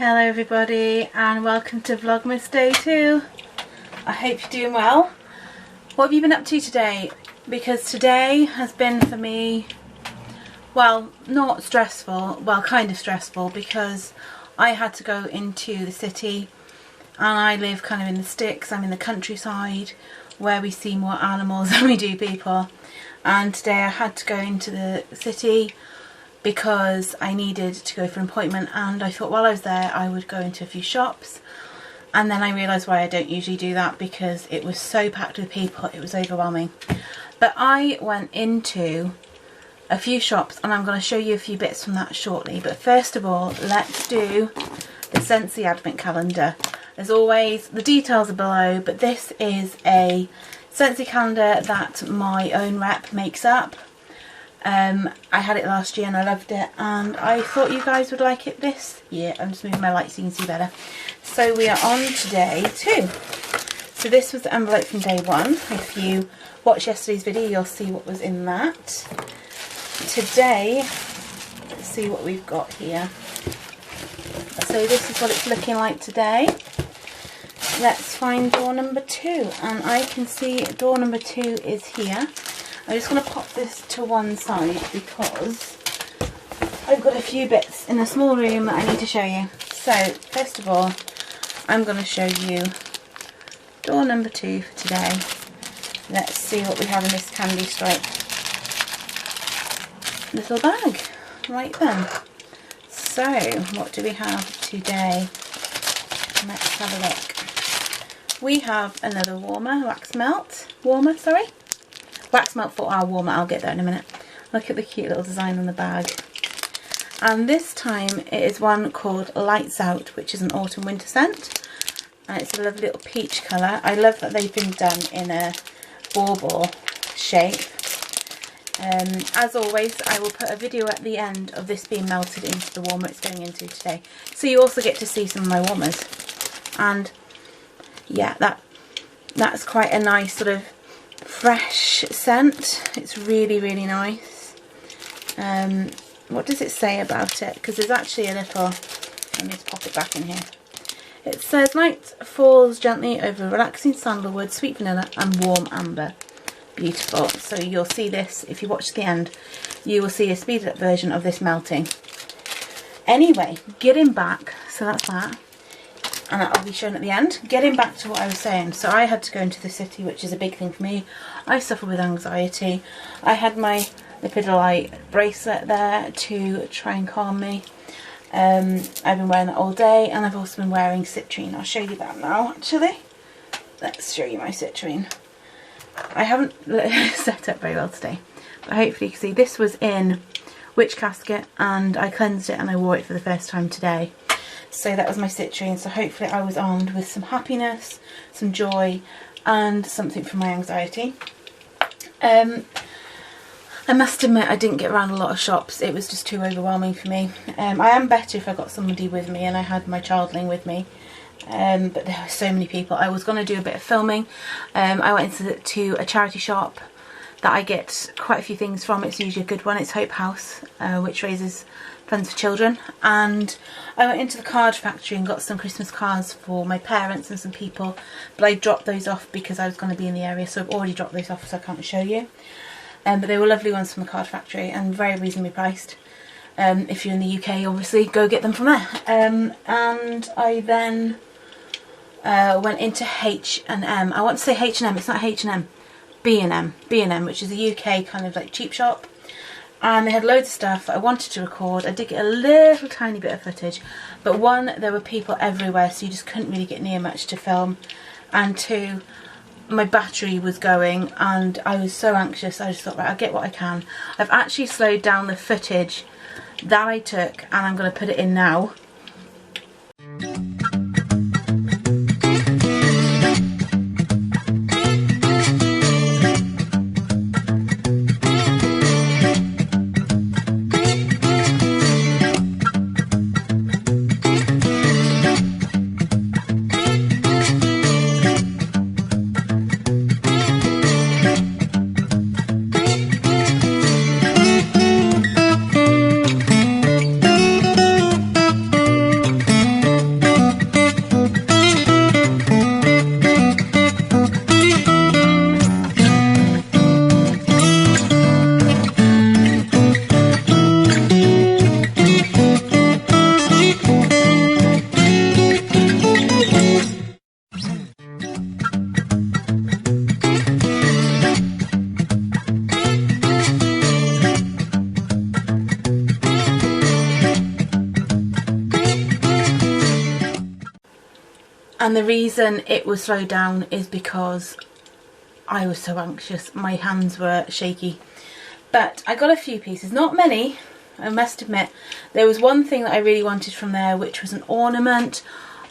Hello everybody and welcome to Vlogmas Day 2. I hope you're doing well. What have you been up to today? Because today has been for me, well, not stressful, well kind of stressful, because I had to go into the city and I live kind of in the sticks. I'm in the countryside where we see more animals than we do people, and today I had to go into the city because I needed to go for an appointment, and I thought while I was there I would go into a few shops, and then I realised why I don't usually do that, because it was so packed with people, it was overwhelming. But I went into a few shops and I'm going to show you a few bits from that shortly. But first of all, let's do the Scentsy Advent Calendar. As always, the details are below, but this is a Scentsy calendar that my own rep makes up. I had it last year and I loved it, and I thought you guys would like it this year. I'm just moving my light so you can see better. So we are on to day 2. So this was the envelope from day 1. If you watched yesterday's video, you'll see what was in that. Today, let's see what we've got here. So this is what it's looking like today. Let's find door number 2, and I can see door number 2 is here. I'm just going to pop this to one side because I've got a few bits in a small room that I need to show you. So first of all, I'm going to show you door number 2 for today. Let's see what we have in this candy stripe little bag. Right then. So what do we have today? Let's have a look. We have another wax melt for our warmer. I'll get there in a minute. Look at the cute little design on the bag. And this time it is one called Lights Out, which is an autumn winter scent. And it's a lovely little peach colour. I love that they've been done in a bauble shape. As always, I will put a video at the end of this being melted into the warmer it's going into today. So you also get to see some of my warmers. And yeah, that's quite a nice sort of fresh scent. It's really, really nice. What does it say about it? Because there's actually a little, let me just pop it back in here. It says light falls gently over relaxing sandalwood, sweet vanilla and warm amber. Beautiful. So you'll see this, if you watch to the end, you will see a speeded up version of this melting. Anyway, getting back, so that's that. And that'll be shown at the end. Getting back to what I was saying, so I had to go into the city, which is a big thing for me. I suffer with anxiety. I had my Lipidolite bracelet there to try and calm me. I've been wearing that all day, and I've also been wearing citrine. I'll show you that now, actually. Let's show you my citrine. I haven't set up very well today, but hopefully you can see this was in Witch Casket, and I cleansed it and I wore it for the first time today. So that was my citrine. So hopefully I was armed with some happiness, some joy, and something for my anxiety. I must admit I didn't get around a lot of shops. It was just too overwhelming for me. I am better if I got somebody with me, and I had my childling with me. But there were so many people. I was going to do a bit of filming. I went to a charity shop that I get quite a few things from. It's usually a good one. It's Hope House, which raises funds for children. And I went into the card factory and got some Christmas cards for my parents and some people, but I dropped those off because I was going to be in the area, so I've already dropped those off, so I can't show you. But they were lovely ones from the card factory and very reasonably priced. If you're in the UK, obviously go get them from there. And I then went into H&M. I want to say H&M, it's not H&M. B&M, which is a UK kind of like cheap shop. And they had loads of stuff I wanted to record. I did get a little tiny bit of footage, but one, there were people everywhere, so you just couldn't really get near much to film. And 2, my battery was going and I was so anxious. I just thought, right, I'll get what I can. I've actually slowed down the footage that I took, and I'm going to put it in now. And the reason it was slowed down is because I was so anxious. My hands were shaky. But I got a few pieces, not many, I must admit. There was one thing that I really wanted from there, which was an ornament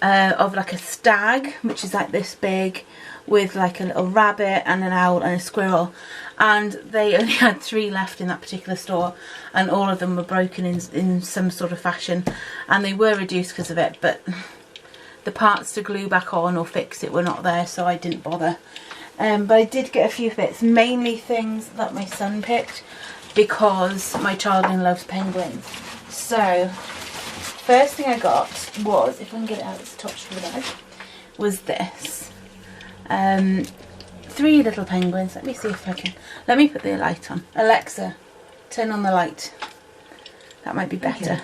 of like a stag, which is like this big, with like a little rabbit and an owl and a squirrel. And they only had 3 left in that particular store, and all of them were broken in some sort of fashion, and they were reduced because of it, but the parts to glue back on or fix it were not there, so I didn't bother. But I did get a few bits, mainly things that my son picked, because my child loves penguins. So, first thing I got was, if I can get it out, it's attached to the bag, was this. 3 little penguins. Let me see if I can. Let me put the light on. Alexa, turn on the light. That might be better. Okay.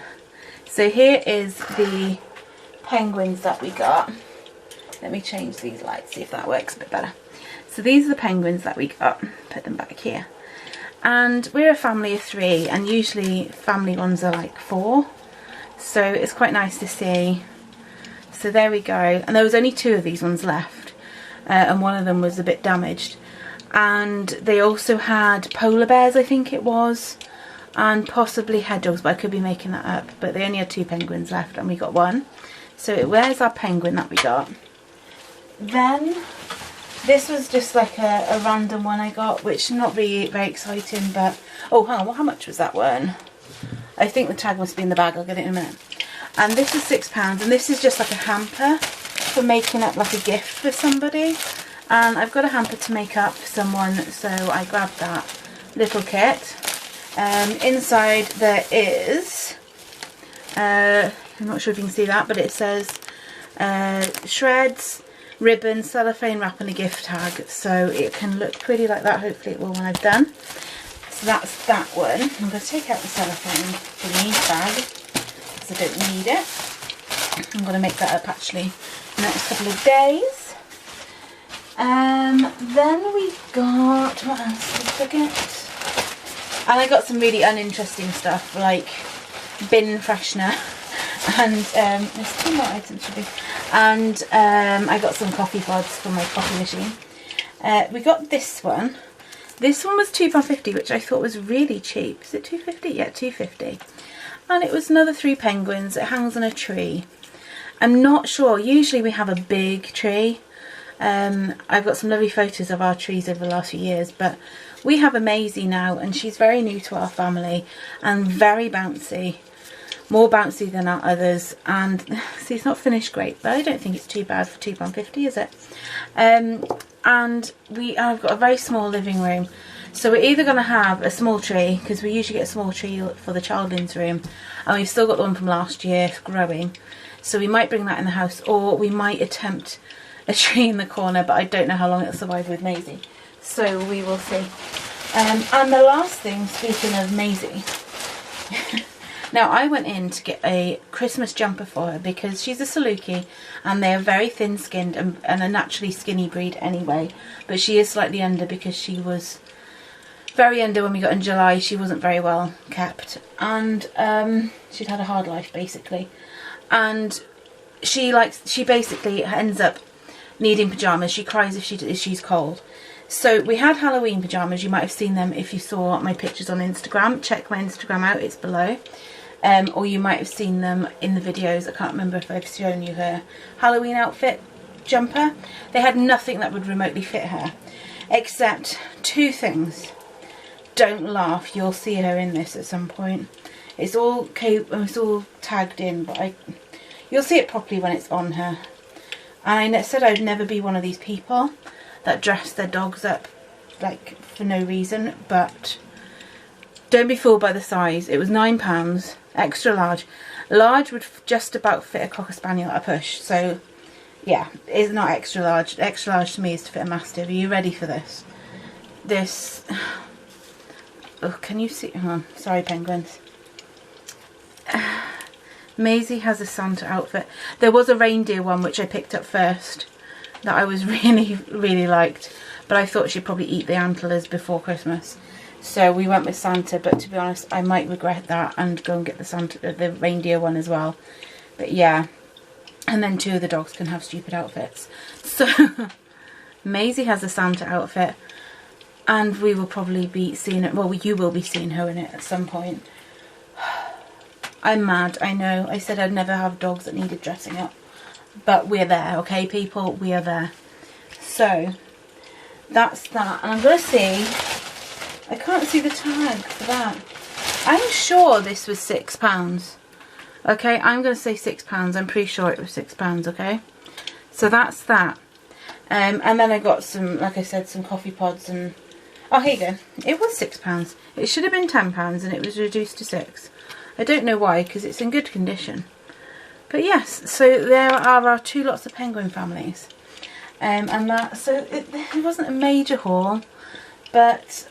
So here is the penguins that we got. Let me change these lights, see if that works a bit better. So these are the penguins that we got. Put them back here. And we're a family of 3, and usually family ones are like 4. So it's quite nice to see. So there we go. And there was only 2 of these ones left. And one of them was a bit damaged. And they also had polar bears, I think it was, and possibly hedgehogs, but I could be making that up. But they only had 2 penguins left, and we got 1. So where's our penguin that we got? Then this was just like a random one I got, which not really very exciting, but oh, hang on, well, how much was that one? I think the tag must be in the bag. I'll get it in a minute. And this was £6, and this is just like a hamper for making up like a gift for somebody. And I've got a hamper to make up for someone, so I grabbed that little kit. Inside there is, I'm not sure if you can see that, but it says shreds, ribbon, cellophane wrap and a gift tag, so it can look pretty like that. Hopefully it will when I've done. So that's that one. I'm going to take out the cellophane thingy bag because I don't need it. I'm going to make that up actually in the next couple of days. Then we got, what else did I forget? And I got some really uninteresting stuff like bin freshener and there's 2 more items to do. And I got some coffee pods for my coffee machine. We got this one. This one was £2.50, which I thought was really cheap. Is it £2.50? Yeah, £2.50. And it was another 3 penguins. It hangs on a tree. I'm not sure. Usually we have a big tree. I've got some lovely photos of our trees over the last few years, but we have a Maisie now, and she's very new to our family and very bouncy. More bouncy than our others, and see, it's not finished great, but I don't think it's too bad for £2.50, is it? And I've got a very small living room, so we're either going to have a small tree, because we usually get a small tree for the children's room, and we've still got the one from last year growing, so we might bring that in the house, or we might attempt a tree in the corner, but I don't know how long it'll survive with Maisie, so we will see. And the last thing, speaking of Maisie, now I went in to get a Christmas jumper for her because she's a Saluki and they're very thin skinned and a naturally skinny breed anyway, but she is slightly under because she was very under when we got in July. She wasn't very well kept, and she'd had a hard life basically, and she basically ends up needing pyjamas. She cries if she's cold. So we had Halloween pyjamas. You might have seen them if you saw my pictures on Instagram. Check my Instagram out, it's below. Or you might have seen them in the videos. I can't remember if I've shown you her Halloween outfit jumper. They had nothing that would remotely fit her, except 2 things. Don't laugh, you'll see her in this at some point. It's all tagged in, but you'll see it properly when it's on her. And I said I'd never be one of these people that dress their dogs up like for no reason, but don't be fooled by the size. It was £9, extra large. Large would just about fit a Cocker Spaniel at a push, so yeah, it's not extra large. Extra large to me is to fit a Mastiff. Are you ready for this? This, oh, can you see? Oh, sorry penguins. Maisie has a Santa outfit. There was a reindeer one which I picked up first that I was really liked, but I thought she'd probably eat the antlers before Christmas, so we went with Santa. But to be honest, I might regret that and go and get the reindeer one as well. But yeah, And then 2 of the dogs can have stupid outfits. So Maisie has a Santa outfit, and we will probably be seeing it. Well, you will be seeing her in it at some point. I'm mad, I know. I said I'd never have dogs that needed dressing up. But we're there, okay, people? We are there. So that's that. And I'm going to see. I can't see the tag for that. I'm sure this was £6. Okay, I'm going to say £6. I'm pretty sure it was £6, okay? So that's that. And then I got some, like I said, some coffee pods and... Oh, here you go. It was £6. It should have been £10 and it was reduced to 6. I don't know why, because it's in good condition. But yes, so there are our 2 lots of penguin families. And that, so it wasn't a major haul, but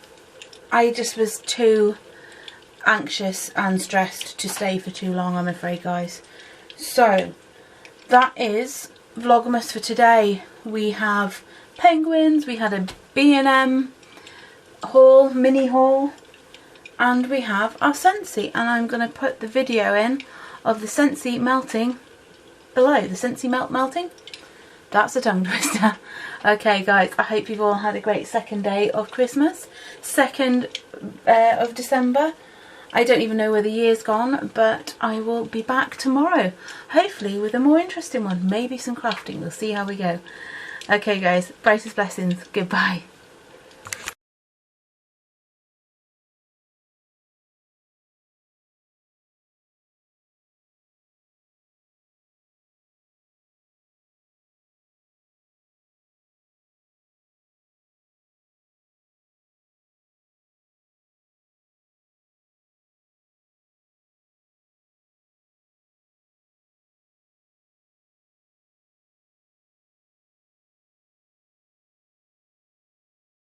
I just was too anxious and stressed to stay for too long, I'm afraid, guys. So that is Vlogmas for today. We have penguins, we had a B&M haul, mini haul, and we have our Scentsy, and I'm going to put the video in of the Scentsy melting below. The Scentsy melting. That's a tongue twister. Okay guys, I hope you've all had a great second day of Christmas, 2nd of December. I don't even know where the year's gone, but I will be back tomorrow, hopefully with a more interesting one, maybe some crafting. We'll see how we go. Okay guys, brightest blessings, goodbye.